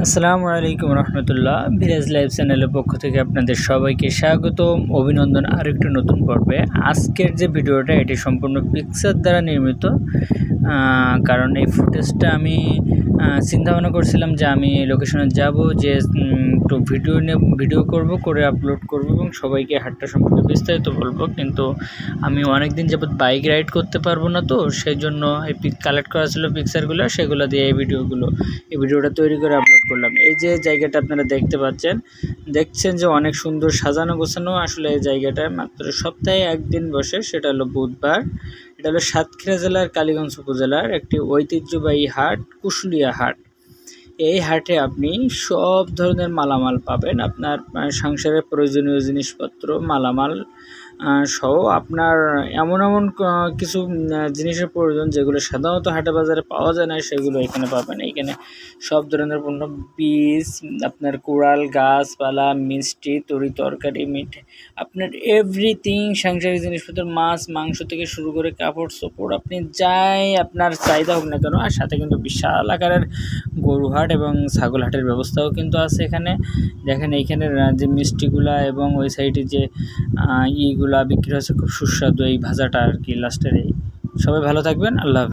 আসসালামু আলাইকুম রহমতুল্লাহ। Village life চ্যানেলের পক্ষ থেকে আপনাদের সবাইকে স্বাগতম, অভিনন্দন আরেকটি নতুন পর্বে। আজকের যে ভিডিওটা এটি সম্পূর্ণ পিকচার দ্বারা নির্মিত, কারণ এই ফুটেজটা আমি চিন্তা ভাবনা করছিলাম যে আমি লোকেশনে যাব, যে একটু ভিডিও করব, করে আপলোড করব এবং সবাইকে হাটটা সম্পর্কে বিস্তারিত বলবো। কিন্তু আমি অনেক দিন যাবত বাইক রাইড করতে পারবো না, তো সেই জন্য এই কালেক্ট করা ছিল পিকচারগুলো, সেগুলো দিয়ে এই ভিডিওটা তৈরি করে আপলোড করলাম। এই যে জায়গাটা আপনারা দেখছেন যে অনেক সুন্দর সাজানো গোছানো। আসলে এই জায়গাটা মাত্র সপ্তাহে একদিন বসে, সেটা হলো বুধবার। এটা হলো সাতক্ষীরা জেলার কালীগঞ্জ উপজেলার একটি ঐতিহ্যবাহী হাট, কুশুলিয়া হাট। এই হাটে আপনি সব ধরনের মালামাল পাবেন, আপনার সংসারের প্রয়োজনীয় জিনিসপত্র, মালামাল সহ আপনার এমন কিছু জিনিসের প্রয়োজন যেগুলো সাধারণত হাটে বাজারে পাওয়া যায় না, সেগুলো এখানে পাবেন। এখানে সব ধরনের পণ্য, বীজ, আপনার কোড়াল, গাছপালা, মিষ্টি, তরি তরকারি, মিঠে, আপনার এভরিথিং, সাংসারিক জিনিসপত্র, মাছ মাংস থেকে শুরু করে কাপড় চোপড়, আপনি যাই আপনার চাহিদা হোক না কেন। আর সাথে কিন্তু বিশাল আকারের গরু হাট এবং ছাগল হাটের ব্যবস্থাও কিন্তু আছে এখানে। দেখেন এইখানের যে মিষ্টিগুলা এবং ওই সাইডে যে ইগুলা বিক্রি হচ্ছে, খুব সুস্বাদু এই ভাজাটা আর কি লাস্টের। এই সবাই ভালো থাকবেন, আল্লাহ হাফেজ।